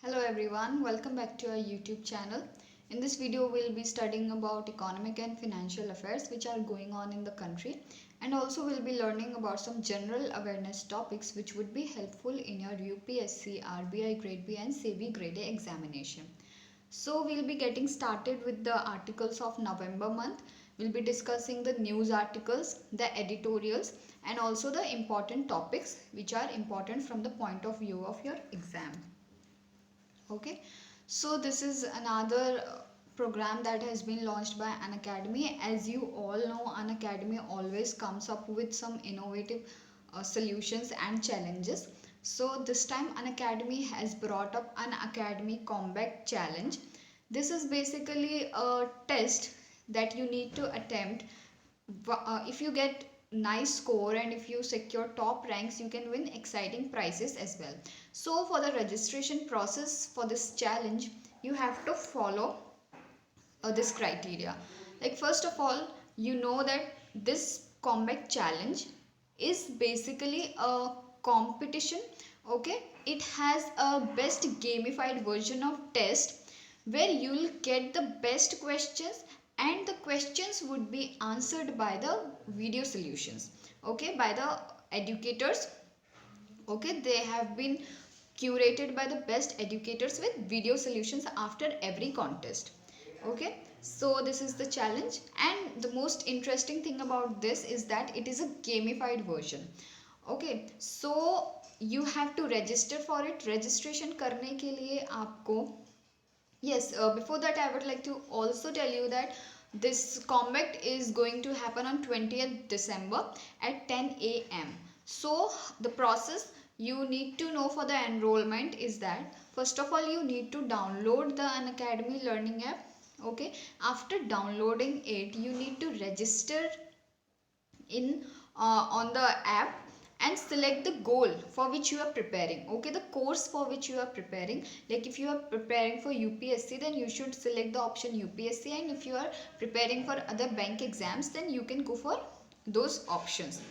Hello everyone, welcome back to our YouTube channel. In this video, we'll be studying about economic and financial affairs which are going on in the country, and also we'll be learning about some general awareness topics which would be helpful in your UPSC, RBI Grade B and SEBI Grade A examination. So we'll be getting started with the articles of November month. We'll be discussing the news articles, the editorials and also the important topics which are important from the point of view of your exam. Okay, so this is another program that has been launched by Unacademy. As you all know, Unacademy always comes up with some innovative solutions and challenges. So this time Unacademy has brought up Unacademy Combat Challenge. This is basically a test that you need to attempt. If you get nice score and if you secure top ranks, you can win exciting prizes as well. So for the registration process for this challenge, you have to follow this criteria. Like, first of all, you know that this combat challenge is basically a competition. Okay, it has a best gamified version of test where you'll get the best questions and the questions would be answered by the video solutions, okay, by the educators. Okay, they have been curated by the best educators with video solutions after every contest. Okay, so this is the challenge, and the most interesting thing about this is that it is a gamified version. Okay, so you have to register for it. Registration करने के लिए आपको, yes, before that I would like to also tell you that this combat is going to happen on 20th December at 10 a.m. So the process you need to know for the enrollment is that, first of all, you need to download the Unacademy learning app. Okay, after downloading it, you need to register in on the app and select the goal for which you are preparing. Okay, the course for which you are preparing. Like, if you are preparing for UPSC, then you should select the option UPSC, and if you are preparing for other bank exams, then you can go for those options.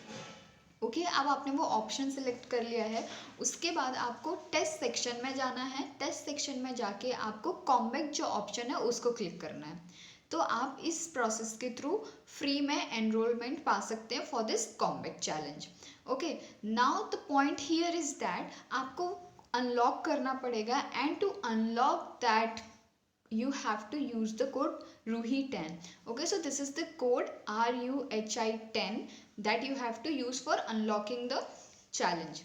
Okay अब आपने वो option select कर लिया है, उसके बाद आपको test section में जाना है. टेस्ट सेक्शन में जाके आपको कॉम्बैट जो ऑप्शन है उसको क्लिक करना है. तो आप इस प्रोसेस के थ्रू फ्री में एनरोलमेंट पा सकते हैं for this combat challenge. Okay, now the point here is that आपको अनलॉक करना पड़ेगा, and to unlock that you have to use the code RUHI10. Okay, so this is the code RUHI10 that you have to use for unlocking the challenge.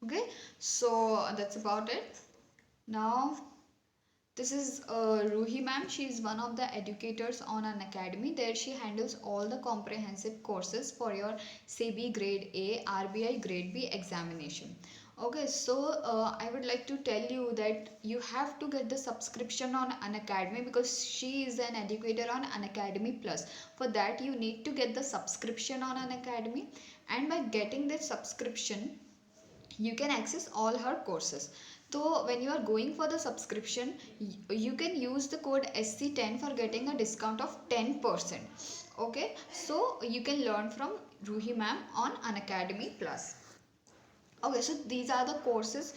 Okay, so that's about it. Now this is Ruhi ma'am. She is one of the educators on Unacademy. There she handles all the comprehensive courses for your SEBI Grade A, RBI Grade B examination. Okay, so I would like to tell you that you have to get the subscription on Unacademy because she is an educator on Unacademy Plus. For that, you need to get the subscription on Unacademy, and by getting that subscription, you can access all her courses. So when you are going for the subscription, you can use the code SC10 for getting a discount of 10%. Okay, so you can learn from Ruhi ma'am on Unacademy Plus. Okay, so these are the courses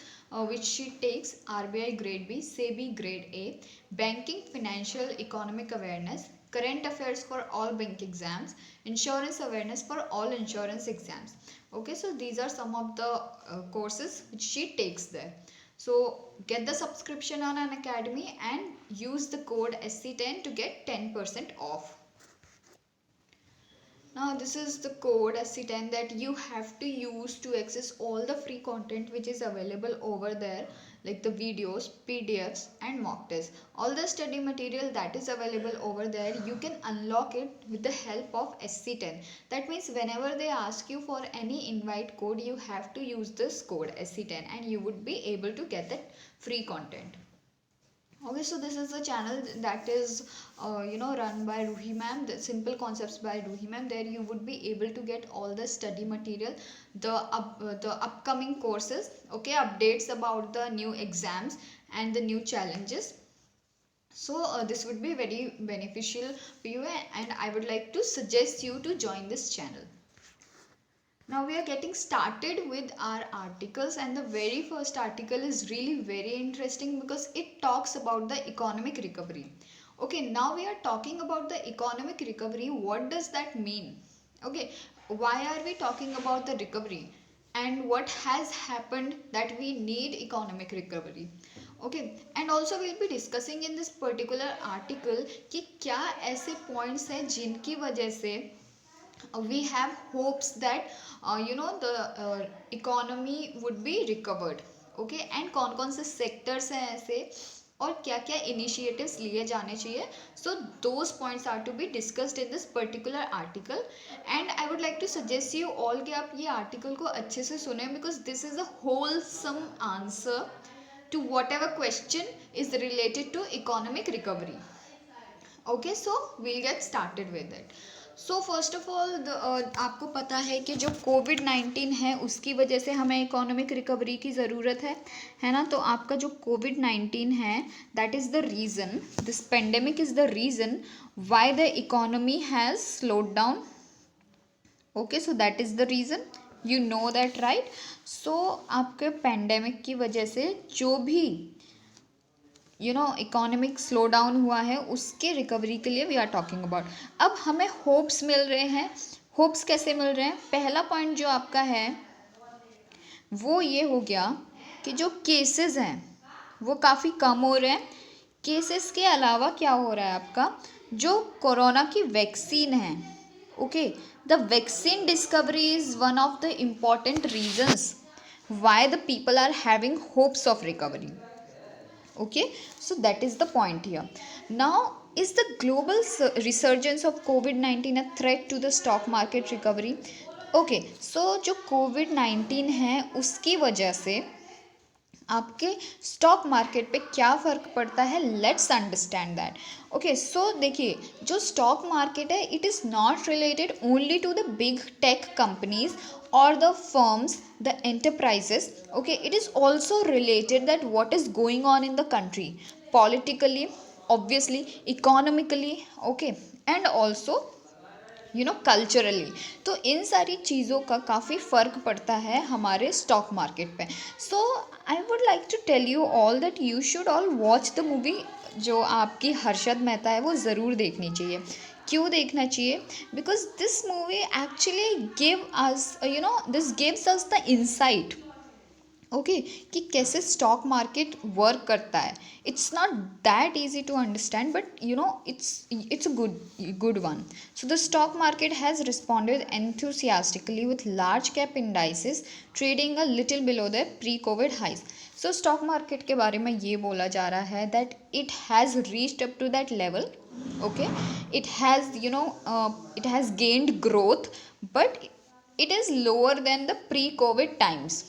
which she takes: RBI Grade B, SEBI Grade A, Banking, Financial, Economic Awareness, Current Affairs for all bank exams, Insurance Awareness for all insurance exams. Okay, so these are some of the courses which she takes there. So get the subscription on Unacademy and use the code SC10 to get 10% off. Now this is the code SC10 that you have to use to access all the free content which is available over there, like the videos, PDFs and mock tests. All the study material that is available over there, you can unlock it with the help of SC10. That means whenever they ask you for any invite code, you have to use this code SC10 and you would be able to get that free content. Okay, so this is a channel that is run by Ruhi ma'am, the Simple Concepts by Ruhi ma'am. There you would be able to get all the study material, the upcoming courses, okay, updates about the new exams and the new challenges. So this would be very beneficial for you, and I would like to suggest you to join this channel. Now we are getting started with our articles, and the very first article is really very interesting because it talks about the economic recovery. Okay, now we are talking about the economic recovery. What does that mean? Okay, why are we talking about the recovery, and what has happened that we need economic recovery? Okay, and also we'll be discussing in this particular article कि क्या ऐसे points हैं जिनकी वजह से we have hopes that the economy would be recovered. Okay, and कौन से sectors हैं ऐसे और क्या क्या initiatives लिए जाने चाहिए. So those points are to be discussed in this particular article, and I would like to suggest you all कि आप ये article को अच्छे से सुने, because this is a wholesome answer to whatever question is related to economic recovery. Okay, so we'll get started with इट. So first of all आपको पता है कि जो कोविड-19 है उसकी वजह से हमें इकोनॉमिक रिकवरी की ज़रूरत है ना. तो आपका जो कोविड-19 है, that is the reason, this pandemic is the reason why the economy has slowed down. Okay, so that is the reason, you know that, right. So आपके पेंडेमिक की वजह से जो भी इकोनॉमिक स्लो डाउन हुआ है उसके रिकवरी के लिए वी आर टॉकिंग अबाउट. अब हमें होप्स मिल रहे हैं. होप्स कैसे मिल रहे हैं? पहला पॉइंट जो आपका है वो ये हो गया कि जो केसेस हैं वो काफ़ी कम हो रहे हैं. केसेस के अलावा क्या हो रहा है आपका, जो कोरोना की वैक्सीन है, okay, the vaccine discovery is one of the important reasons why the people are having hopes of recovery. Okay, so that is the point here. Now, is the global resurgence of COVID-19 a threat to the stock market recovery? Okay, so जो COVID-19 है उसकी वजह से आपके stock market पे क्या फ़र्क पड़ता है, let's understand that. Okay, so देखिए, जो स्टॉक मार्केट है it is not related only to the big tech companies or the firms, the enterprises. Okay, it is also related that what is going on in the country, politically, obviously, economically, okay, and also culturally. तो इन सारी चीज़ों का काफ़ी फ़र्क पड़ता है हमारे stock market पे. So I would like to tell you all that you should all watch the movie. जो आपकी हर्षद मेहता है वो ज़रूर देखनी चाहिए. क्यों देखना चाहिए? Because this movie actually give us this gives us the insight, okay, कि कैसे स्टॉक मार्केट वर्क करता है. It's not that easy to understand, but it's a good one. So the stock market has responded enthusiastically with large cap indices trading a little below the pre covid highs. So stock market के बारे में ये बोला जा रहा है that it has reached up to that level. Okay, it has gained growth, but it is lower than the pre Covid times.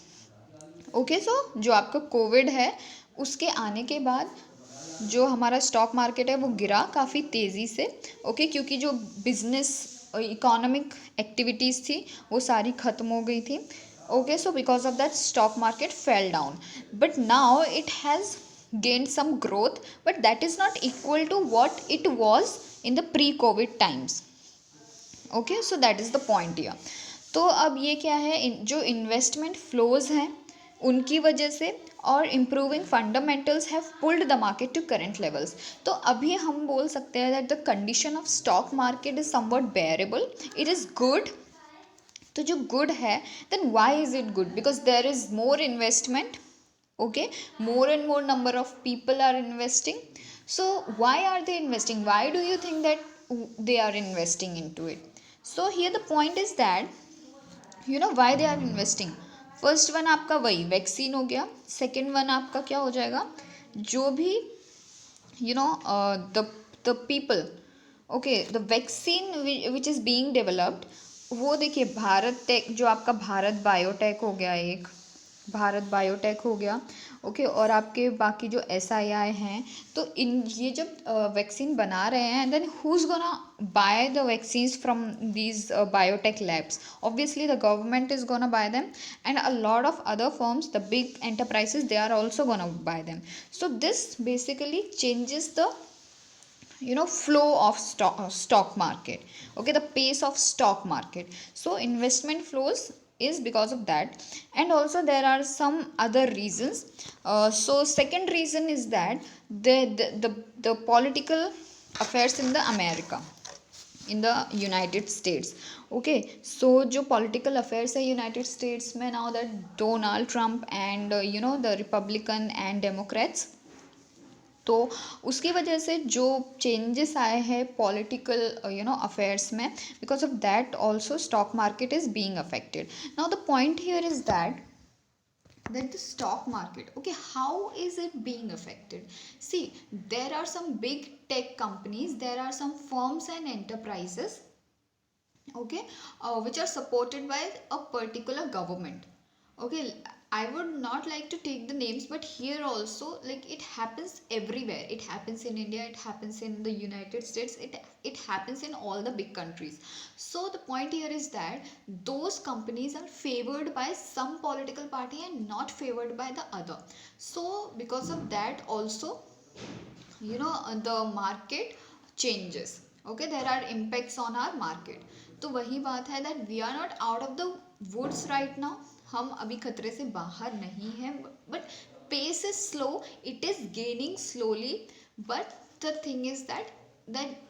Okay, so जो आपका कोविड है उसके आने के बाद जो हमारा स्टॉक मार्केट है वो गिरा काफ़ी तेज़ी से. ओके, क्योंकि जो बिजनेस इकोनॉमिक एक्टिविटीज़ थी वो सारी ख़त्म हो गई थी. Okay, so because of that stock market fell down, but now it has gained some growth, but that is not equal to what it was in the pre-COVID times. Okay, so that is the point here. तो अब ये क्या है, जो investment flows हैं उनकी वजह से और improving fundamentals have pulled the market to current levels. तो अभी हम बोल सकते हैं that the condition of stock market is somewhat bearable, it is good. तो जो गुड है, then why is it good? Because there is more investment. Okay, more and more number of people are investing. So why are they investing? Why do you think that they are investing into it? So here the point is that why they are investing. First one आपका वही vaccine हो गया. Second one आपका क्या हो जाएगा, जो भी the people, okay, the vaccine which is being developed, वो देखिए भारत टेक, जो आपका भारत बायोटेक हो गया, एक भारत बायोटेक हो गया. ओके, और आपके बाकी जो SII हैं, तो इन ये जब वैक्सीन बना रहे हैं, then who is gonna buy the vaccines from these biotech labs? Obviously the government is gonna buy them, and a lot of other firms, the big enterprises, they are also gonna buy them. So this basically changes the flow of stock market, okay, the pace of stock market. So investment flows is because of that. And also there are some other reasons. So second reason is that the political affairs in the America, in the United States. Okay, so जो political affairs है United States में, now that Donald Trump and the Republican and Democrats, तो उसकी वजह से जो changes आए हैं पॉलिटिकल अफेयर्स में, because of that also stock market is being affected. Now the point here is that the stock market, okay, how is it being affected? See, there are some big tech companies, there are some firms and enterprises, okay, which are supported by a particular government. Okay, I would not like to take the names, but here also, like, it happens everywhere. It happens in India, it happens in the United States, it happens in all the big countries. So the point here is that those companies are favored by some political party and not favored by the other. So because of that also, the market changes. Okay, there are impacts on our market. तो वही बात है that we are not out of the woods right now. हम अभी खतरे से बाहर नहीं हैं, but pace is slow, it is gaining slowly. But the thing is that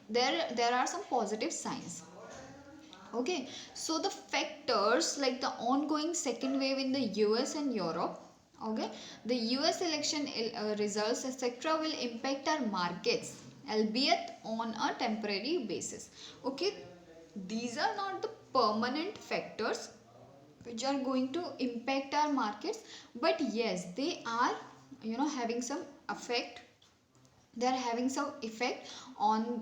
there are some positive signs. Okay, so the factors like the ongoing second wave in the US and Europe, okay, the US election results etc will impact our markets, albeit on a temporary basis. Okay, these are not the permanent factors which are going to impact our markets, but yes, they are having some effect. They are having some effect on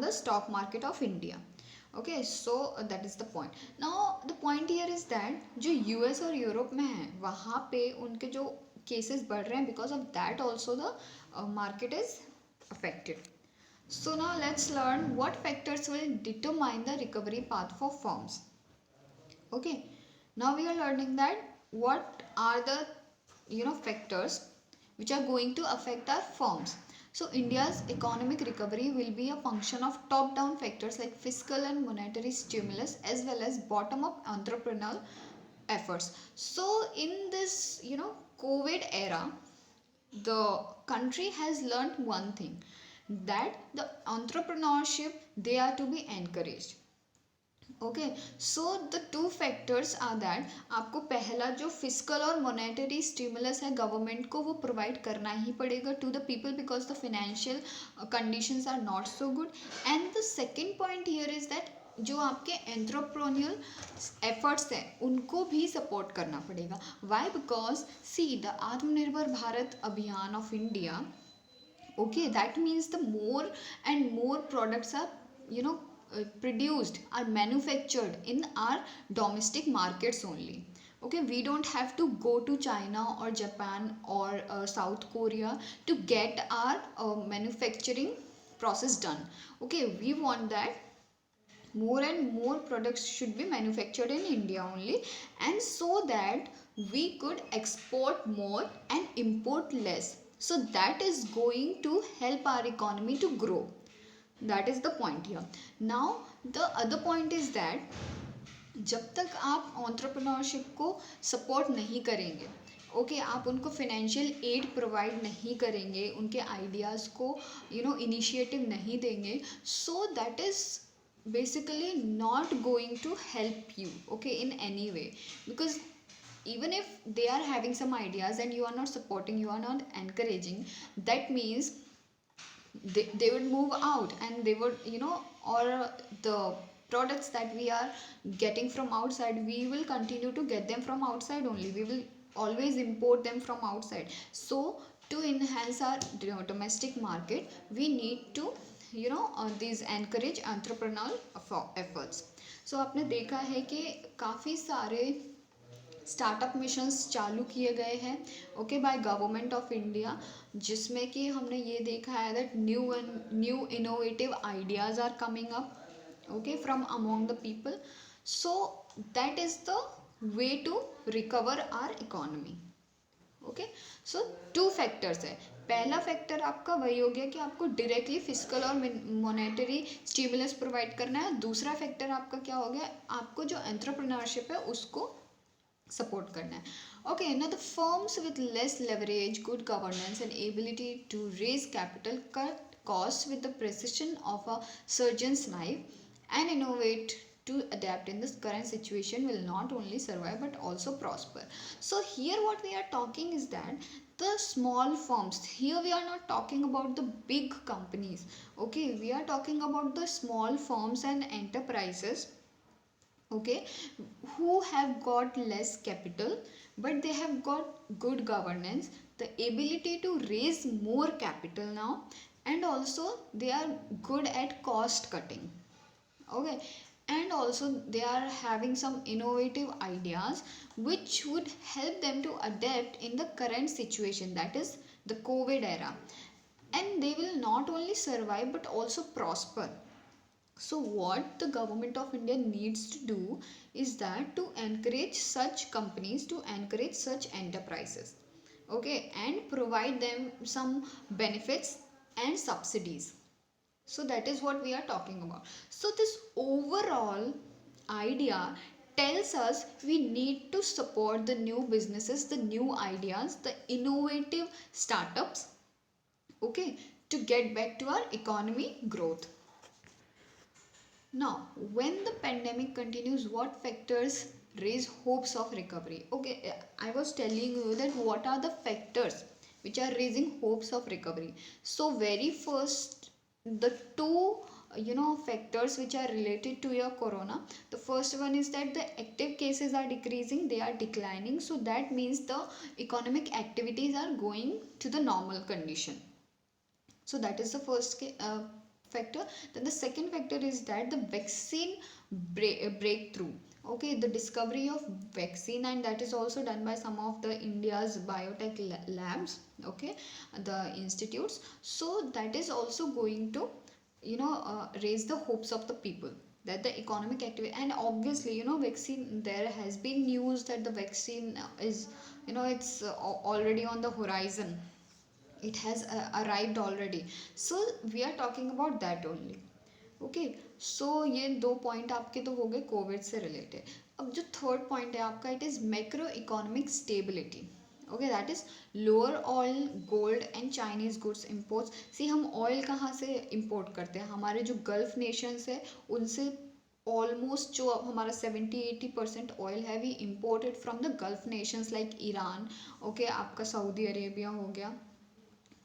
the stock market of India. Okay, so that is the point. Now the point here is that जो US और Europe में है वहाँ पे उनके जो cases बढ़ रहे हैं, because of that also the market is affected. So now let's learn what factors will determine the recovery path for firms. Okay, now we are learning that what are the factors which are going to affect our firms. So India's economic recovery will be a function of top down factors like fiscal and monetary stimulus as well as bottom up entrepreneurial efforts. So in this COVID era, the country has learned one thing, that the entrepreneurship, they are to be encouraged. Okay, so the two factors are that आपको पहला जो physical और monetary stimulus है government को, वो provide करना ही पड़ेगा to the people because the financial conditions are not so good. And the second point here is that जो आपके एंट्रप्रेन्योरल एफर्ट्स हैं उनको भी सपोर्ट करना पड़ेगा. वाई? बिकॉज सी द आत्मनिर्भर भारत अभियान of India, okay, that means the more and more products are produced, are manufactured in our domestic markets only. Okay, we don't have to go to China or Japan or South Korea to get our manufacturing process done. Okay, we want that more and more products should be manufactured in India only, and so that we could export more and import less. So that is going to help our economy to grow. That is the point here. Now the other point is that जब तक आप entrepreneurship को support नहीं करेंगे, okay, आप उनको financial aid provide नहीं करेंगे, उनके आइडियाज़ को इनिशिएटिव नहीं देंगे, सो that is basically not going to help you, okay, in any way. Because even if they are having some ideas and you are not supporting, you are not encouraging, that means they would move out and they would or the products that we are getting from outside, we will continue to get them from outside only. We will always import them from outside. So to enhance our domestic market, we need to these encourage entrepreneurial efforts. So आपने देखा है कि काफ़ी सारे startup missions चालू किए गए हैं, okay, by government of India, जिसमें कि हमने ये देखा है that new innovative ideas are coming up, okay, from among the people. So that is the way to recover our economy. Okay, so two factors है. पहला फैक्टर आपका वही हो गया कि आपको डायरेक्टली फिजिकल और मोनेटरी स्टिमुलस प्रोवाइड करना है. दूसरा फैक्टर आपका क्या हो गया, आपको जो एंटरप्रेन्योरशिप है उसको support करना है. Okay, now the firms with less leverage, good governance and ability to raise capital cut costs with the precision of a surgeon's knife and innovate to adapt in this current situation will not only survive but also prosper. So here what we are talking is that the small firms, here we are not talking about the big companies, okay, we are talking about the small firms and enterprises, okay, who have got less capital but they have got good governance, the ability to raise more capital now, and also they are good at cost cutting, okay, and also they are having some innovative ideas which would help them to adapt in the current situation, that is the COVID era, and they will not only survive but also prosper. So what the government of India needs to do is that to encourage such companies, to encourage such enterprises, okay, and provide them some benefits and subsidies. So that is what we are talking about. So this overall idea tells us we need to support the new businesses, the new ideas, the innovative startups, okay, to get back to our economy growth. Now, when the pandemic continues, what factors raise hopes of recovery? Okay, I was telling you that what are the factors which are raising hopes of recovery. So, very first, the two factors which are related to your corona. The first one is that the active cases are decreasing, they are declining. So, that means the economic activities are going to the normal condition. So that is the first factor. Then the second factor is that the vaccine breakthrough, okay, the discovery of vaccine, and that is also done by some of the India's biotech labs, okay, the institutes. So that is also going to raise the hopes of the people that the economic activity, and obviously vaccine, there has been news that the vaccine is it's already on the horizon, it has arrived already. So we are talking about that only, okay. So ये दो point आपके तो हो गए Covid से related. अब जो third point है आपका, it is macro economic stability, okay, that is lower oil, gold and Chinese goods imports. See हम ऑयल कहाँ से इम्पोर्ट करते हैं, हमारे जो गल्फ नेशंस है उनसे ऑलमोस्ट जो हमारा 70-80% ऑयल है we imported from the Gulf nations like Iran, okay, आपका सऊदी अरेबिया हो गया.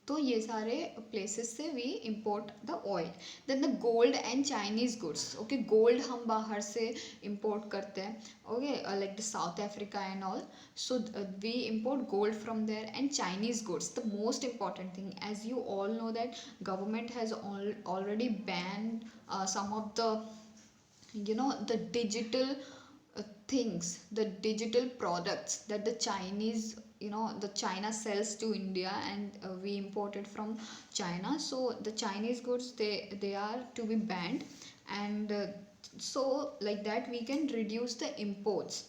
तो ये सारे प्लेसेस से we import the oil. Then the gold and Chinese goods, okay, gold हम बाहर से इम्पोर्ट करते हैं, okay, like the South Africa and all. So we import gold from there. And Chinese goods, the most important thing, as you all know that government has already banned some of the digital things, the digital products that the Chinese, the China sells to India, and we import it from China. So the Chinese goods, they are to be banned, and so like that we can reduce the imports,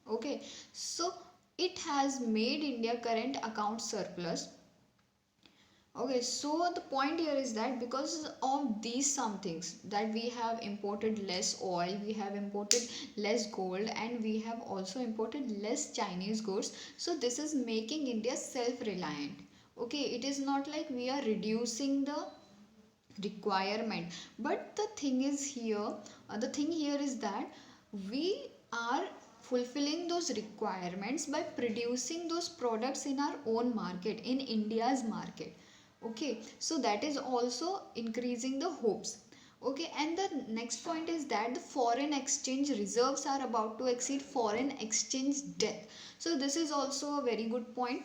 okay. So it has made India current account surplus. Okay, so the point here is that because of these some things, that we have imported less oil, we have imported less gold, and we have also imported less Chinese goods. So this is making India self-reliant. Okay, it is not like we are reducing the requirement, but the thing here is that we are fulfilling those requirements by producing those products in our own market, in India's market, okay. So that is also increasing the hopes, okay. And the next point is that the foreign exchange reserves are about to exceed foreign exchange debt. So this is also a very good point,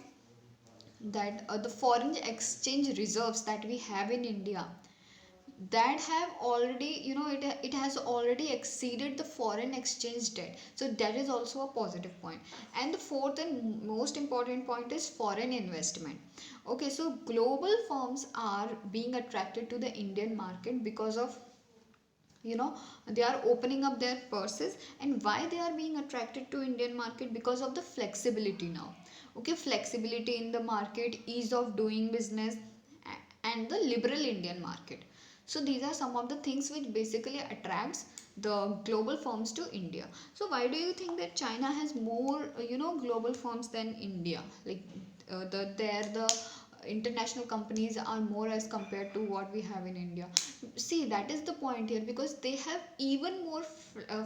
that the foreign exchange reserves that we have in India, that have already, it has already exceeded the foreign exchange debt. So that is also a positive point. And the fourth and most important point is foreign investment, okay. So global firms are being attracted to the Indian market because of, they are opening up their purses. And why they are being attracted to Indian market? Because of the flexibility now, okay, flexibility in the market, ease of doing business, and the liberal Indian market. So these are some of the things which basically attracts the global firms to India. So why do you think that China has more global firms than India? Like the international companies are more as compared to what we have in India. See, that is the point here, because they have even more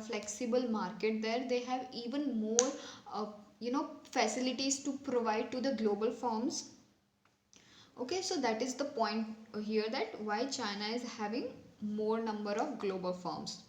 flexible market there. They have even more facilities to provide to the global firms. Okay, so that is the point here, that why China is having more number of global firms.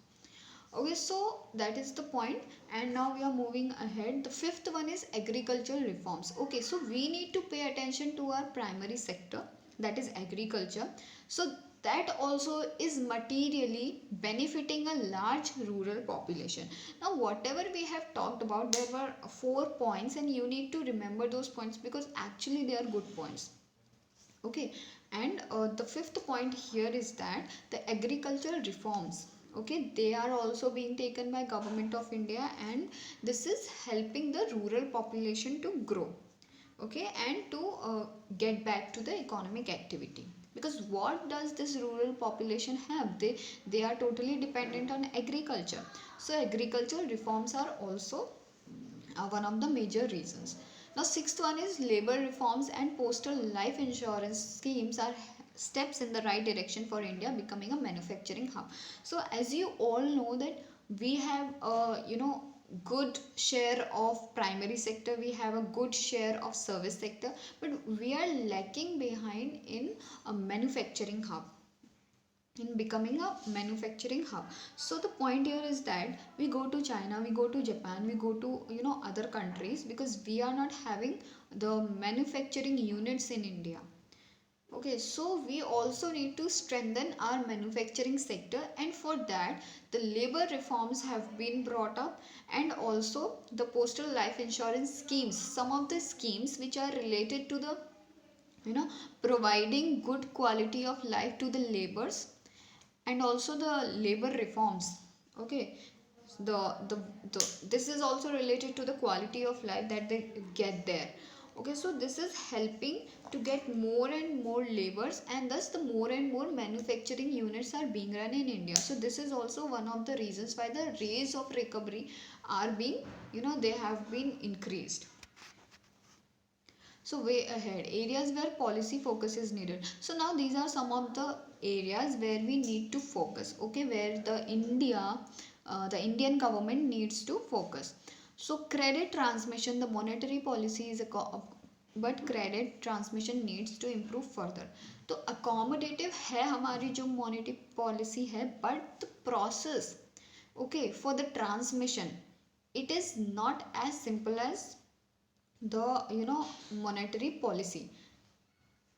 Okay, so that is the point. And now we are moving ahead. The fifth one is agricultural reforms. Okay, so we need to pay attention to our primary sector, that is agriculture. So that also is materially benefiting a large rural population. Now whatever we have talked about, there were 4 points, and you need to remember those points because actually they are good points. Okay, and the fifth point here is that the agricultural reforms, okay, they are also being taken by Government of India, and this is helping the rural population to grow, okay, and to get back to the economic activity. Because what does this rural population have? They are totally dependent on agriculture. So agricultural reforms are also one of the major reasons. Now sixth one is labor reforms and postal life insurance schemes are steps in the right direction for India becoming a manufacturing hub. So as you all know that we have a good share of primary sector, we have a good share of service sector, but we are lacking behind in a manufacturing hub, in becoming a manufacturing hub. So the point here is that we go to China, we go to Japan, we go to other countries because we are not having the manufacturing units in India. Okay, so we also need to strengthen our manufacturing sector, and for that the labor reforms have been brought up, and also the postal life insurance schemes, some of the schemes which are related to the providing good quality of life to the laborers, and also the labor reforms. Okay, the, this is also related to the quality of life that they get there. Okay, so this is helping to get more and more labors, and thus the more and more manufacturing units are being run in India. So this is also one of the reasons why the rates of recovery are being they have been increased. So way ahead, areas where policy focus is needed. So now these are some of the areas where we need to focus, okay, where the Indian government needs to focus. So credit transmission, the monetary policy is but credit transmission needs to improve further. तो accommodative है हमारी जो monetary policy है, but the process, okay, for the transmission, it is not as simple as the monetary policy.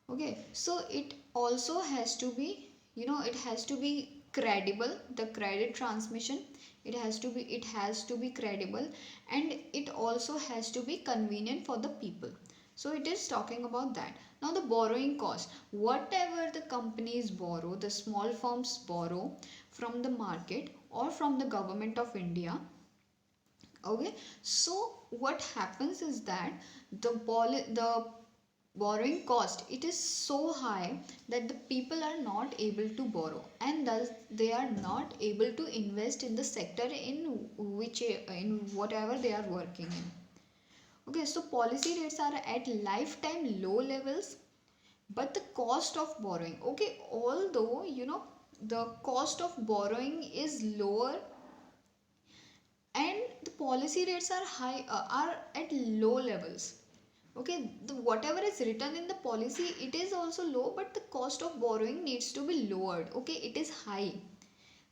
Okay, so it also has to be it has to be credible, the credit transmission, it has to be credible, and it also has to be convenient for the people. So it is talking about that. Now the borrowing cost, whatever the companies borrow, the small firms borrow from the market or from the Government of India. Okay, so what happens is that the borrowing cost, it is so high that the people are not able to borrow, and thus they are not able to invest in the sector in whatever they are working in. Okay, so policy rates are at lifetime low levels, but the cost of borrowing, okay, although the cost of borrowing is lower and the policy rates are high, are at low levels. Okay, whatever is written in the policy, it is also low, but the cost of borrowing needs to be lowered. Okay, it is high,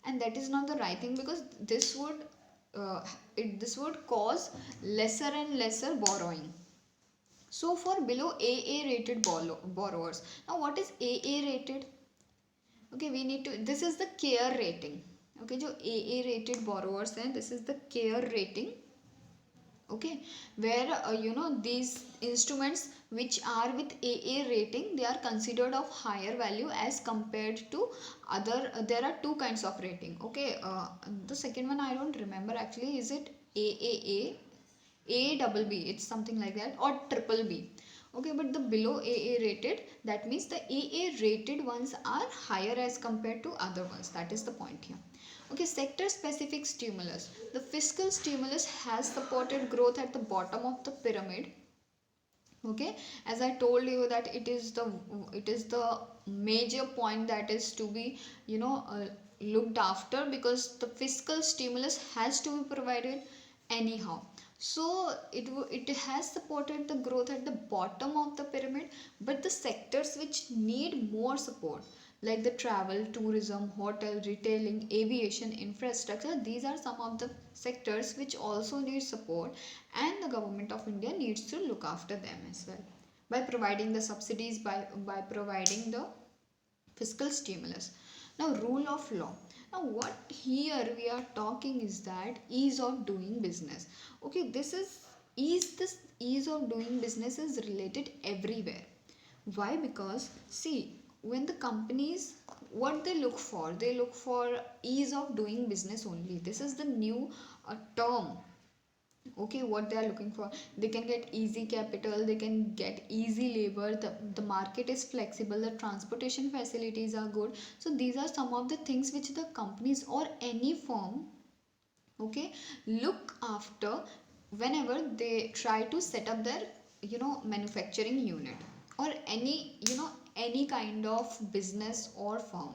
and that is not the right thing, because this would cause lesser and lesser borrowing. So for below AA rated borrowers, now what is AA rated? Okay, we need to, this is the care rating. Okay, जो AA rated borrowers हैं, this is the care rating. Okay, where these instruments which are with AA rating, they are considered of higher value as compared to other. There are two kinds of rating. Okay, the second one I don't remember actually. Is it AAA, A double B? It's something like that, or triple B. Okay, but the below AA rated, that means the AA rated ones are higher as compared to other ones. That is the point here. Okay, sector specific stimulus. The fiscal stimulus has supported growth at the bottom of the pyramid. Okay, as I told you that it is the major point that is to be, looked after, because the fiscal stimulus has to be provided anyhow. So it has supported the growth at the bottom of the pyramid, but the sectors which need more support, like the travel, tourism, hotel, retailing, aviation, infrastructure, these are some of the sectors which also need support, and the government of India needs to look after them as well by providing the subsidies, by providing the fiscal stimulus. Now, rule of law. Now, what here we are talking is that ease of doing business. Okay, this ease of doing business is related everywhere. Why? Because see, when the companies, what they look for ease of doing business only. This is the new term. Okay, what they are looking for, they can get easy capital, they can get easy labor, the market is flexible, the transportation facilities are good. So these are some of the things which the companies or any firm, okay, look after whenever they try to set up their, manufacturing unit, or any kind of business or firm.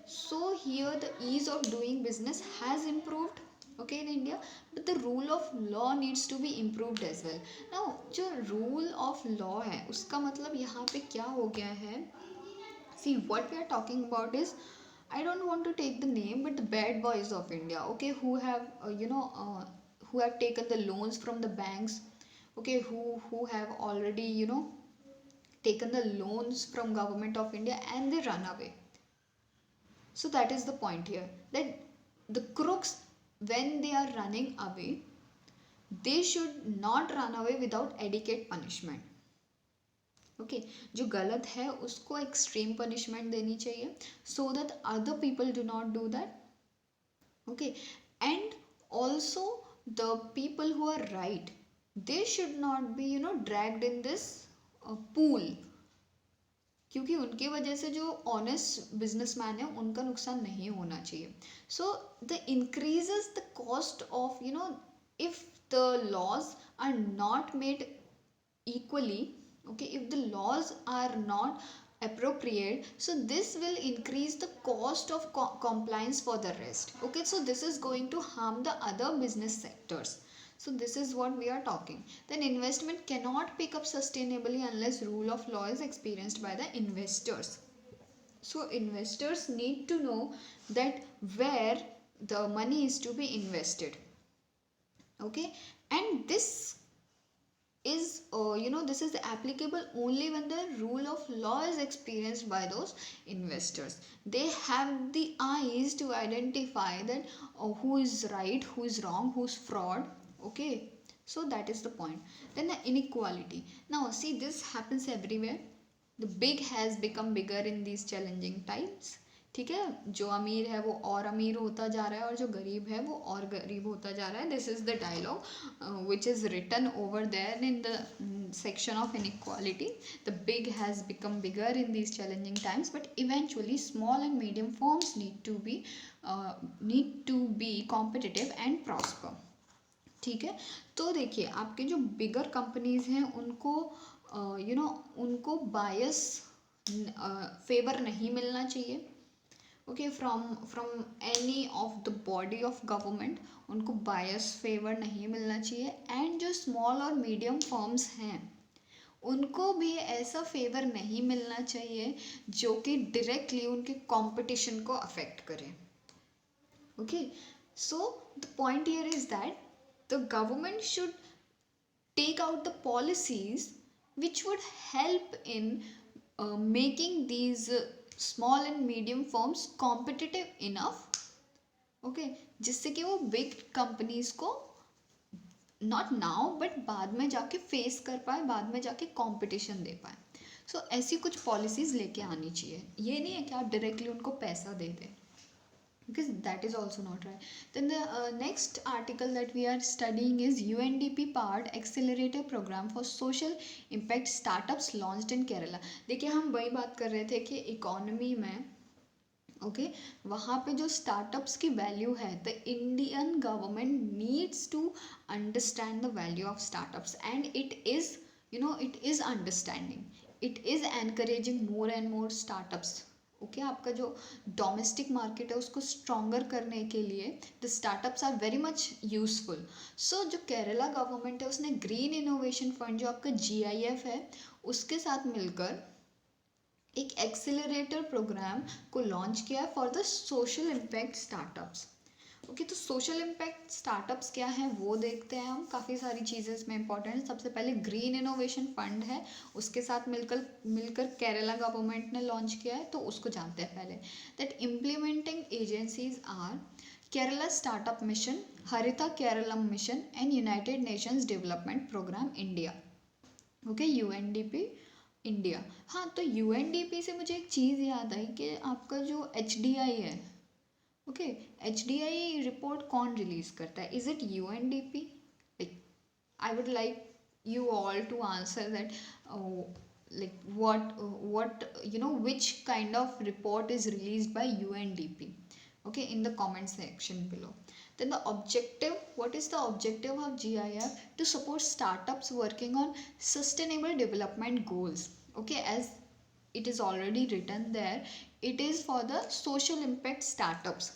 So here the ease of doing business has improved, okay, in India, but the rule of law needs to be improved as well. Now जो rule of law है उसका मतलब यहाँ पे क्या हो गया है? See, what we are talking about is, I don't want to take the name, but the bad boys of India, okay, who have taken the loans from the banks, okay, who have already, taken the loans from government of India and they run away. So that is the point here, that the crooks, when they are running away, they should not run away without adequate punishment. Okay जो गलत है उसको extreme punishment देनी चाहिए, so that other people do not do that. Okay, and also the people who are right, they should not be dragged in this pool, क्योंकि उनकी वजह से जो ऑनेस्ट बिजनेसमैन है उनका नुकसान नहीं होना चाहिए. So the increases the cost of, if the laws are not made equally, okay, if the laws are not appropriate, so this will increase the cost of compliance for the rest. Okay, so this is going to harm the other business sectors. So this is what we are talking. Then investment cannot pick up sustainably unless rule of law is experienced by the investors. So investors need to know that where the money is to be invested. Okay, and this is this is applicable only when the rule of law is experienced by those investors. They have the eyes to identify that who is right, who is wrong, who's fraud. Okay, so that is the point. Then the inequality. Now see, this happens everywhere. The big has become bigger in these challenging times. ठीक है, जो अमीर है वो और अमीर होता जा रहा है और जो गरीब है वो और गरीब होता जा रहा है. This is the dialogue which is written over there in the section of inequality. The big has become bigger in these challenging times, but eventually small and medium firms need to be competitive and prosper. ठीक है, तो देखिए आपके जो bigger companies हैं उनको उनको बायस favour नहीं मिलना चाहिए. Okay, from any of the body of government उनको बायस फेवर नहीं मिलना चाहिए. एंड जो स्मॉल और मीडियम फर्म्स हैं उनको भी ऐसा फेवर नहीं मिलना चाहिए जो कि डायरेक्टली उनके कंपटीशन को अफेक्ट करे. Okay, so the point here is that the government should take out the policies which would help in making these small and medium firms competitive enough. okay, जिससे कि वो big companies को not now but बाद में जाके face कर पाए, बाद में जाके competition दे पाए. So ऐसी कुछ policies लेके आनी चाहिए. ये नहीं है कि आप directly उनको पैसा दे दें. because that is also not right. Then the next article that we are studying is UNDP powered accelerator program for social impact startups launched in Kerala. देखिए हम वही बात कर रहे थे कि इकोनॉमी में ओके वहाँ पे जो स्टार्टअप्स की वैल्यू है, the Indian government needs to understand the value of startups and it is it is understanding, it is encouraging more and more startups. Okay आपका जो डोमेस्टिक मार्केट है उसको स्ट्रॉन्गर करने के लिए the startups are very much useful. So जो Kerala government है उसने ग्रीन इनोवेशन फंड जो आपका GIF है उसके साथ मिलकर एक एक्सेलरेटर प्रोग्राम को लॉन्च किया है for the social impact startups. Okay तो सोशल इम्पैक्ट स्टार्टअप्स क्या हैं वो देखते हैं हम। काफ़ी सारी चीज़ें इसमें इंपॉर्टेंट है। सबसे पहले ग्रीन इनोवेशन फंड है, उसके साथ मिलकर मिलकर केरला गवर्नमेंट ने लॉन्च किया है, तो उसको जानते हैं पहले। That implementing agencies are Kerala startup mission, Harita Keralam mission and United Nations development programme India. Okay UNDP India. हाँ तो UNDP से मुझे एक चीज़ याद आई कि आपका जो HDI है, ओके HDI रिपोर्ट कौन रिलीज करता है? Is it UNDP? Like I would like you all to answer that, like what which kind of report is released by UNDP, okay, in the comment section below. Then the objective, what is the objective of GIF? To support startups working on sustainable development goals, okay, as it is already written there, it is for the social impact startups,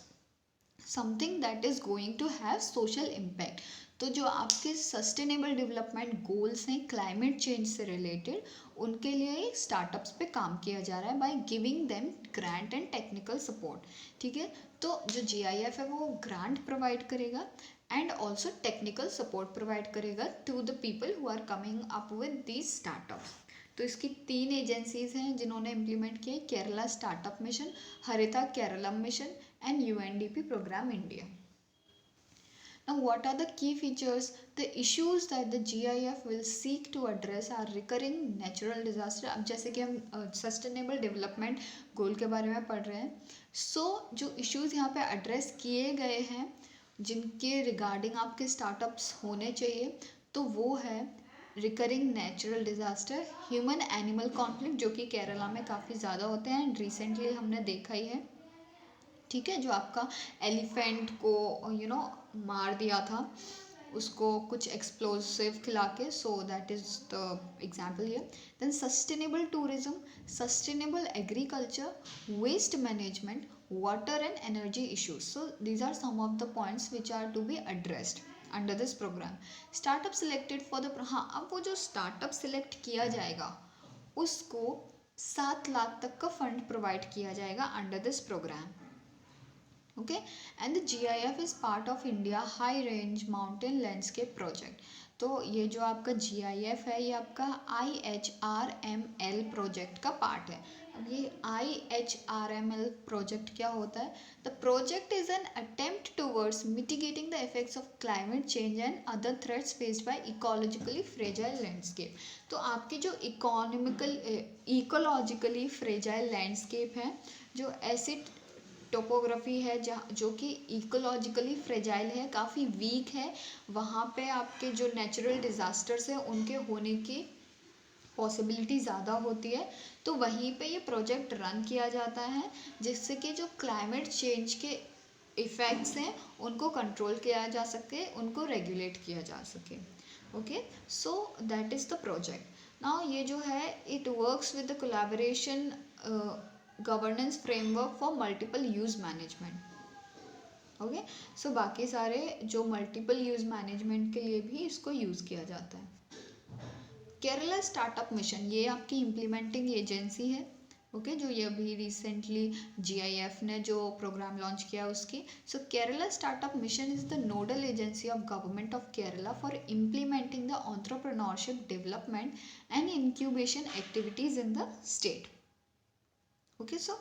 something that is going to have social impact. तो जो आपके sustainable development goals हैं climate change से related, उनके लिए startups पे काम किया जा रहा है by giving them grant and technical support. ठीक है, तो जो GIF है वो ग्रांट प्रोवाइड करेगा and also technical support provide करेगा to the people who are coming up with these startups. तो इसकी 3 एजेंसीज हैं जिन्होंने इम्प्लीमेंट किया, Kerala startup mission, Harita Keralam mission and UNDP program India. Now what are the key features? The issues that the GIF will seek to address are recurring natural disaster। अब जैसे कि हम sustainable development goal के बारे में पढ़ रहे हैं, सो जो इश्यूज यहाँ पे एड्रेस किए गए हैं जिनके रिगार्डिंग आपके स्टार्टअप्स होने चाहिए, तो वो है recurring natural disaster, human animal conflict जो कि केरला में काफ़ी ज़्यादा होते हैं एंड रिसेंटली हमने देखा ही है। ठीक है, जो आपका एलिफेंट को मार दिया था उसको कुछ एक्सप्लोसिव खिला के, so that is the example here. Then sustainable tourism, sustainable agriculture, waste management, water and energy issues. So these are some of the points which are to be addressed under this programme. Startup selected for the, हाँ अब वो जो startup select किया जाएगा उसको 7 लाख तक का fund provide किया जाएगा under this programme. Okay and the GIF is part of India high range mountain landscape project. तो ये जो आपका GIF है ये आपका IHRML प्रोजेक्ट का पार्ट है। अब ये IHRML प्रोजेक्ट क्या होता है? The project is an attempt towards mitigating the effects of climate change and other threats faced by ecologically fragile landscape. तो आपकी जो इकोलॉजिकली फ्रेजाइल लैंडस्केप है, जो ऐसी टोपोग्राफी है जहाँ जो कि इकोलॉजिकली फ्रेजाइल है, काफ़ी वीक है, वहाँ पे आपके जो नेचुरल डिज़ास्टर्स हैं उनके होने की पॉसिबिलिटी ज़्यादा होती है। तो वहीं पे ये प्रोजेक्ट रन किया जाता है जिससे कि जो क्लाइमेट चेंज के इफ़ेक्ट्स हैं उनको कंट्रोल किया जा सके, उनको रेगुलेट किया जा सके। Okay, so that is the project. Now ये जो है it works with the collaboration governance framework for multiple use management. Okay, so बाकी सारे जो मल्टीपल यूज़ मैनेजमेंट के लिए भी इसको यूज़ किया जाता है। केरला स्टार्टअप मिशन, ये आपकी इम्प्लीमेंटिंग एजेंसी है। ओके, जो ये अभी रिसेंटली GIF ने जो प्रोग्राम लॉन्च किया उसकी। So Kerala startup mission is the nodal agency of government of Kerala for implementing the entrepreneurship development and incubation activities in the state. Okay, so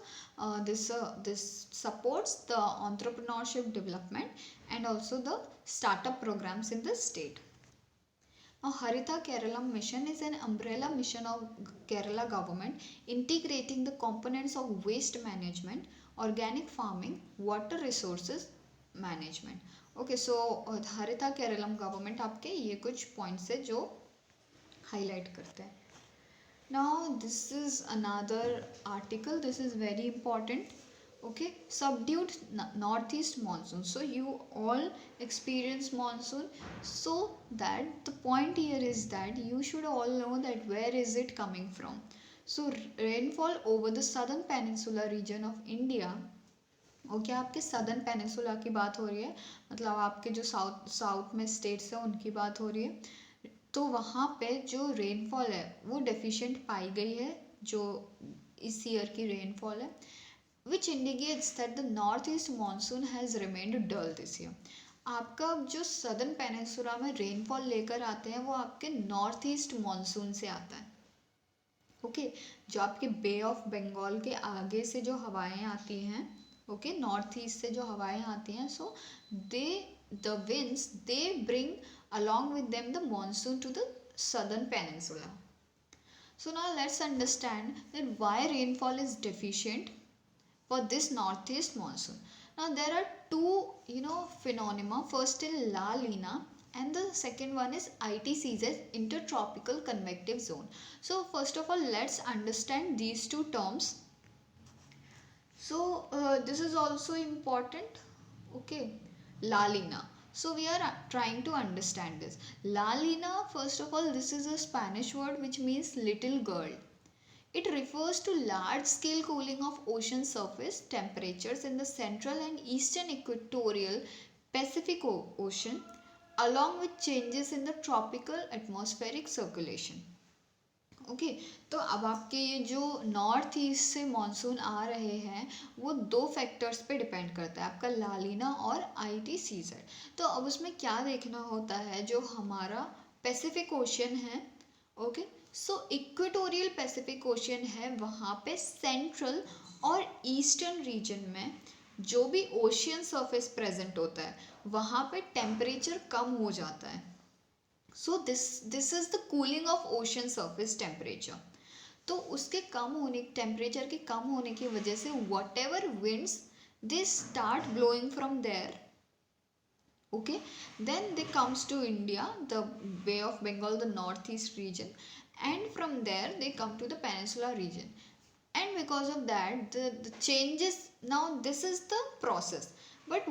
this supports the entrepreneurship development and also the startup programs in the state. Now, Haritha Keralam Mission is an umbrella mission of Kerala government integrating the components of waste management, organic farming, water resources management. Okay, so Haritha Keralam government आपके ये कुछ points है जो highlight करते हैं. Now this is another article. This is very important. Okay, subdued northeast monsoon. So you all experience monsoon. So that the point here is that you should all know that where is it coming from. So rainfall over the southern peninsula region of India. Okay आपके southern peninsula की बात हो रही है, मतलब आपके जो south में स्टेट्स हैं उनकी बात हो रही है. तो वहाँ पे जो रेनफॉल है वो डेफिशिएंट पाई गई है, जो इस ईयर की रेनफॉल है, which indicates that the north east monsoon has remained dull this year. आपका जो सदर्न पेनिसुला में रेनफॉल लेकर आते हैं वो आपके नॉर्थ ईस्ट मानसून से आता है. ओके जो आपके बे ऑफ बंगाल के आगे से जो हवाएं आती हैं, ओके नॉर्थ ईस्ट से जो हवाएं आती हैं, सो the winds they bring along with them the monsoon to the southern peninsula. So now let's understand that why rainfall is deficient for this northeast monsoon. Now there are two phenomena. First is La Nina and the second one is ITCZ, intertropical convective zone. So first of all let's understand these two terms. So this is also important. Okay, La Nina. So we are trying to understand this. La Nina, first of all, this is a Spanish word which means little girl. It refers to large scale cooling of ocean surface temperatures in the central and eastern equatorial Pacific Ocean along with changes in the tropical atmospheric circulation. Okay तो अब आपके ये जो north east से monsoon आ रहे हैं वो दो फैक्टर्स पे डिपेंड करता है, आपका ला नीना और ITCZ. तो अब उसमें क्या देखना होता है, जो हमारा पैसिफिक ओशियन है, okay so equatorial Pacific ocean है, वहाँ पे सेंट्रल और ईस्टर्न रीजन में जो भी ओशियन सरफेस प्रेजेंट होता है वहाँ पे टेम्परेचर कम हो जाता है. So this is the cooling of ocean surface temperature. तो उसके कम होने टेम्परेचर के कम होने की वजह से whatever winds they start blowing from there. okay then they comes to India, the Bay of Bengal, the northeast region, and from there they come to the peninsula region. And because of that the changes, now this is the process, but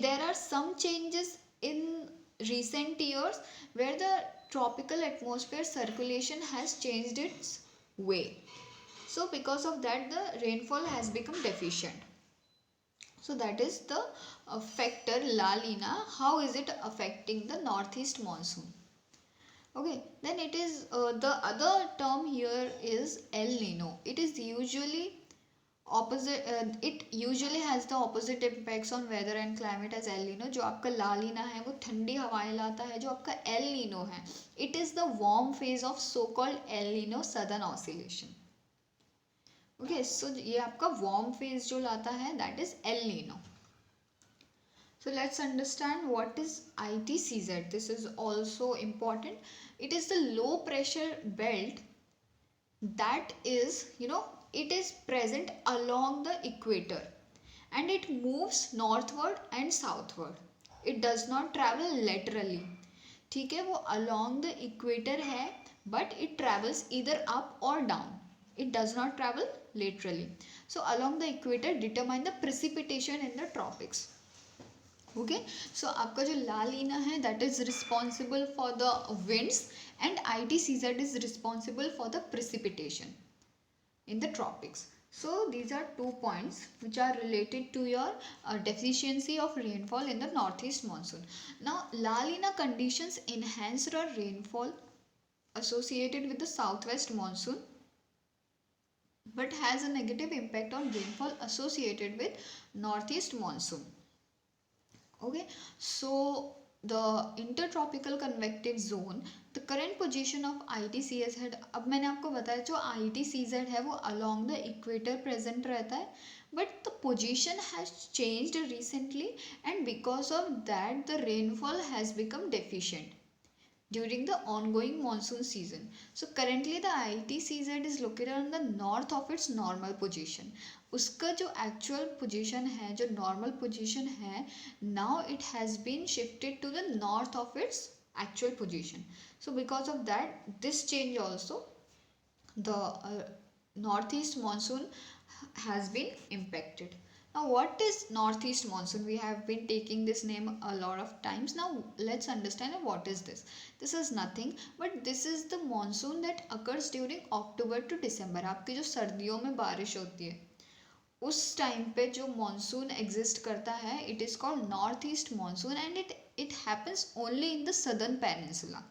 there are some changes in recent years where the tropical atmosphere circulation has changed its way. So because of that the rainfall has become deficient. So that is the factor La Nina. How is it affecting the northeast monsoon? Okay, then it is the other term here is El Nino. It is usually opposite, it usually has the opposite impacts on weather and climate as El Nino. जो आपका ला नीना है वो ठंडी हवाएं लाता है, जो आपका एल नीनो है it is the warm phase of so called El Nino southern oscillation. okay so ये आपका warm phase जो लाता है that is El Nino. So let's understand what is ITCZ. This is also important. It is the low pressure belt that is it is present along the equator and it moves northward and southward. It does not travel laterally. ठीक है, वो along the equator है but it travels either up or down. It does not travel laterally. So along the equator determine the precipitation in the tropics. okay so आपका जो ला नीना है that is responsible for the winds and ITCZ is responsible for the precipitation in the tropics. So these are 2 points which are related to your deficiency of rainfall in the northeast monsoon. Now La Nina conditions enhance your rainfall associated with the southwest monsoon but has a negative impact on rainfall associated with northeast monsoon. okay so the intertropical convective zone, the current position of ITCZ है, अब मैंने आपको बताया जो ITCZ है वो along the equator present रहता है but the position has changed recently and because of that the rainfall has become deficient. during the ongoing monsoon season. So currently the ITCZ is located on the north of its normal position. उसका जो actual position है, जो normal position है, now it has been shifted to the north of its actual position. So because of that, this change also, the northeast monsoon has been impacted. Now what is northeast monsoon? We have been taking this name a lot of times. Now let's understand what is this. This is nothing but this is the monsoon that occurs during October to December. आपकी जो सर्दियों में बारिश होती है उस time पे जो मॉनसून एग्जिस्ट करता है, it is called north east monsoon and it happens only in the southern peninsula.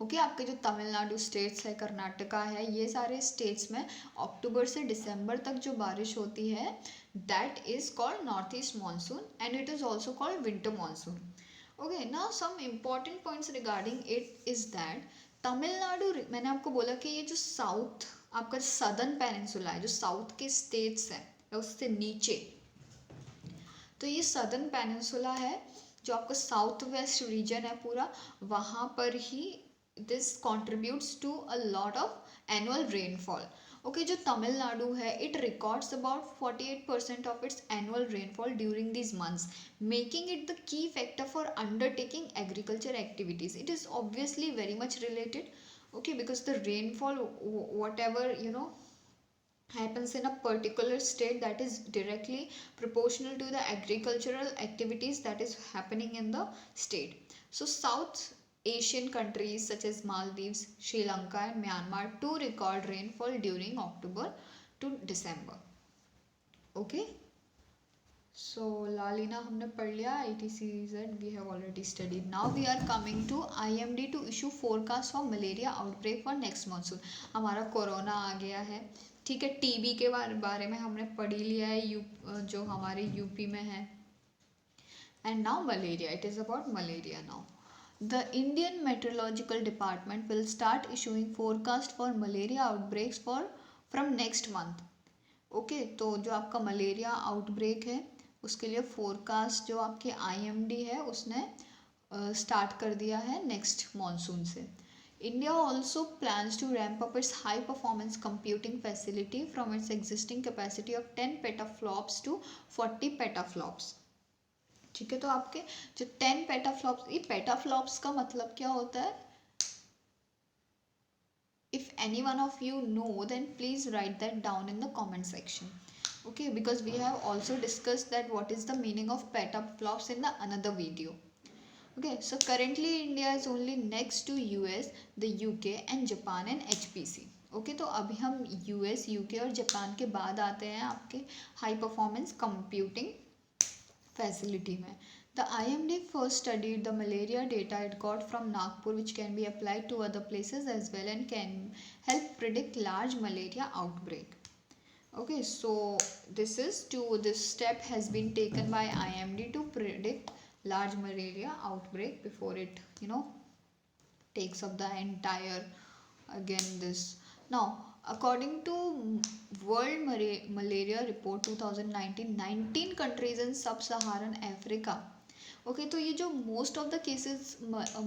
Okay आपके जो तमिलनाडु स्टेट्स है, कर्नाटका है, ये सारे स्टेट्स में अक्टूबर से दिसंबर तक जो बारिश होती है that is called north east monsoon and it is also called winter monsoon. Okay now some important points regarding it is that Tamil Nadu, मैंने आपको बोला कि ये जो साउथ आपका सदर्न पेनिनसुला है, जो साउथ के स्टेट्स हैं या उससे नीचे, तो ये सदर्न पेनिनसुला है जो आपका साउथ वेस्ट रीजन है पूरा, वहाँ पर ही this contributes to a lot of annual rainfall. Okay, जो तमिलनाडु है, it records about 48% of its annual rainfall during these months, making it the key factor for undertaking agriculture activities. It is obviously very much related, okay, because the rainfall, whatever happens in a particular state, that is directly proportional to the agricultural activities that is happening in the state. So South Asian countries such as Maldives, Sri Lanka and Myanmar too record rainfall during October to December. Okay, so La Nina हमने पढ़ लिया, ITCZ we have already studied. Now we are coming to IMD to issue forecast for malaria outbreak for next monsoon. हमारा corona आ गया है, ठीक है, TB के बारे में हमने पढ़ ही लिया है, जो हमारे यूपी में है, and now malaria, it is about malaria now. The Indian Meteorological Department will start issuing forecast for malaria outbreaks from next month. Okay, तो जो आपका मलेरिया आउटब्रेक है उसके लिए फोरकास्ट जो आपके IMD है उसने स्टार्ट कर दिया है नेक्स्ट मॉनसून से. India also plans to ramp up its high performance computing facility from its existing capacity of 10 petaflops to 40 petaflops. ठीक है, तो आपके जो 10 पेटाफ्लॉप्स, ये पेटाफ्लॉप्स का मतलब क्या होता है? If any one of you know, then please write that down in the comment section. Okay, because we have also discussed that what is the meaning of petaflops in the another video. Okay, so currently India is only next to US, the UK and Japan and HPC. Okay तो अभी हम US, UK और Japan के बाद आते हैं आपके high performance computing facility में. The IMD first studied the malaria data it got from Nagpur, which can be applied to other places as well and can help predict large malaria outbreak. Okay, so this step has been taken by IMD to predict large malaria outbreak before it takes up the entire this. Now according to World Malaria Report 2019, 19 countries in Sub-Saharan Africa. Okay तो ये जो most of the cases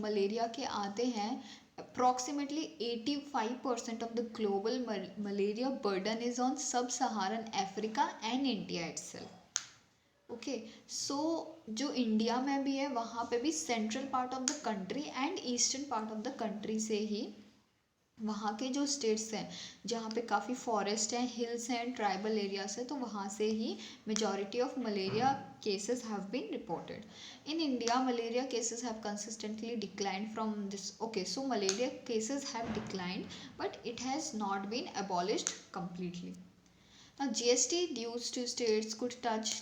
malaria के आते हैं, approximately 85% of the global malaria burden is on sub Saharan Africa and India itself. Okay so जो India में भी है वहाँ पे भी central part of the country and eastern part of the country से ही, वहाँ के जो स्टेट्स हैं जहाँ पे काफ़ी फॉरेस्ट हैं, हिल्स हैं, ट्राइबल एरियाज है, तो वहाँ से ही majority of malaria cases have been reported. In India malaria cases have consistently declined from this. Okay so malaria cases have declined but it has not been abolished completely. Now GST dues to states could touch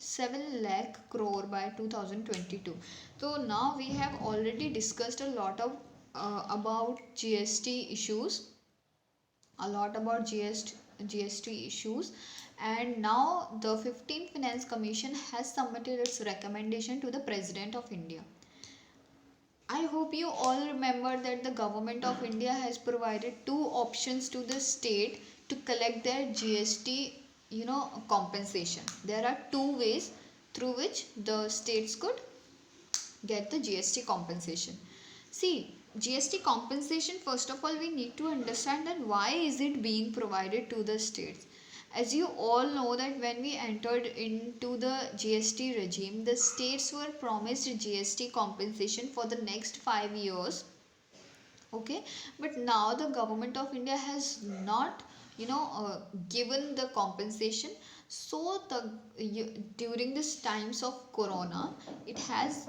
7 lakh crore by 2022. So now we have already discussed a lot of about GST issues, GST issues, and now the 15th Finance Commission has submitted its recommendation to the President of India. I hope you all remember that the government of India has provided 2 options to the state to collect their GST compensation. There are 2 ways through which the states could get the GST compensation. See, GST compensation, first of all, we need to understand that why is it being provided to the states. As you all know that when we entered into the GST regime, the states were promised GST compensation for the next 5 years. Okay, but now the government of India has not, given the compensation. So during this times of corona, it has,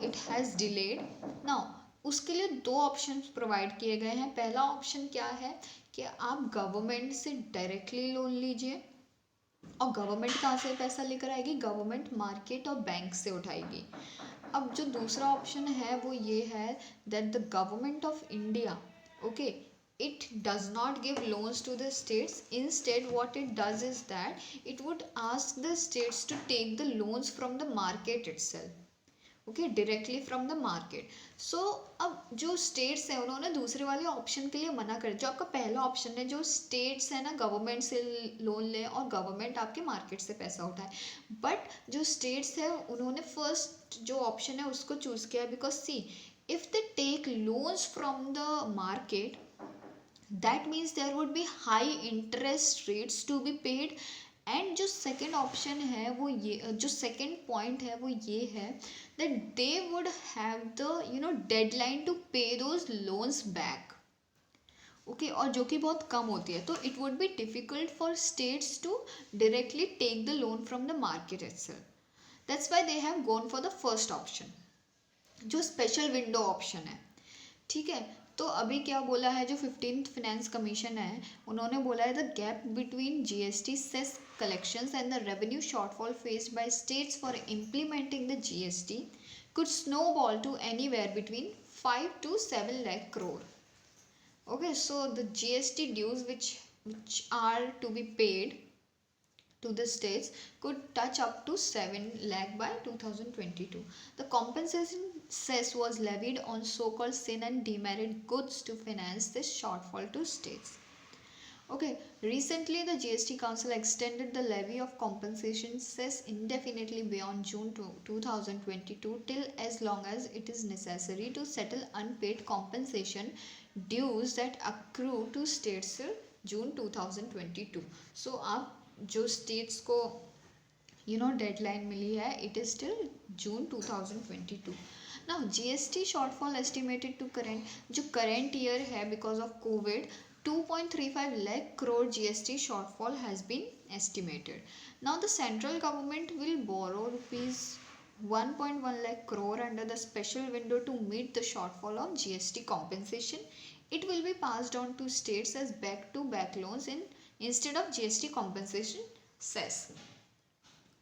it has delayed. Now उसके लिए दो options provide किए गए हैं. पहला option क्या है कि आप गवर्नमेंट से डायरेक्टली लोन लीजिए, और गवर्नमेंट कहाँ से पैसा लेकर आएगी, गवर्नमेंट मार्केट और बैंक से उठाएगी. अब जो दूसरा ऑप्शन है वो ये है that the government of India, okay, it does not give loans to the states. Instead what it does is that it would ask the states to take the loans from the market itself. Okay, directly from the market. So अब जो states हैं उन्होंने दूसरे वाले option के लिए मना कर, जो आपका पहला ऑप्शन है, जो स्टेट्स है ना गवर्नमेंट से लोन ले और गवर्नमेंट आपके मार्केट से पैसा उठाए. बट जो स्टेट्स है उन्होंने फर्स्ट जो ऑप्शन है उसको चूज किया, because see if they take loans from the market, that means there would be high interest rates to be paid. And जो सेकेंड ऑप्शन है वो ये, जो सेकेंड पॉइंट है वो ये है that they would have the deadline to pay those loans back. Okay, और जो कि बहुत कम होती है. तो it would be difficult for states to directly take the loan from the market itself. That's why they have gone for the first option, जो special window option है. ठीक है, तो अभी क्या बोला है जो 15th फाइनेंस कमीशन है, उन्होंने बोला है the gap between GST cess collections and the revenue shortfall faced by states for implementing the GST could snowball to anywhere between 5 to 7 lakh crore. Okay, so the GST dues which are to be paid to the states could touch up to 7 lakh by 2022. The compensation cess was levied on so-called sin and demerit goods to finance this shortfall to states. Okay, recently the GST Council extended the levy of compensation cess indefinitely beyond June 2022 till as long as it is necessary to settle unpaid compensation dues that accrue to states till June 2022. So आप जो states को deadline मिली है, it is till June 2022. Now GST shortfall estimated to current year है because of COVID, 2.35 lakh crore GST shortfall has been estimated. Now the central government will borrow rupees 1.1 lakh crore under the special window to meet the shortfall of GST compensation. It will be passed on to states as back-to-back loans instead of GST compensation cess.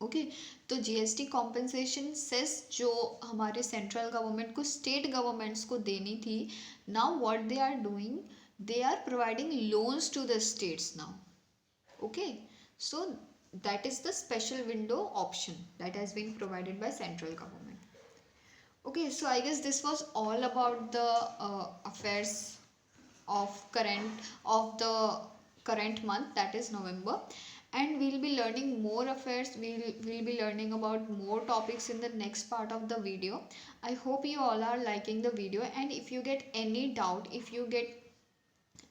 Okay, तो GST compensation cess जो हमारे central government को state governments को देनी थी, now what they are doing, they are providing loans to the states now. Okay, so that is the special window option that has been provided by central government. Okay, so I guess this was all about the affairs of the current month, that is November, and we'll be learning more affairs. We'll be learning about more topics in the next part of the video. I hope you all are liking the video, and if you get any doubt, if you get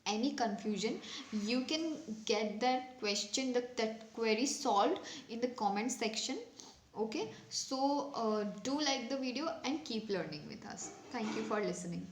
any confusion, you can get that question, that query solved in the comment section. Okay, so do like the video and keep learning with us. Thank you for listening.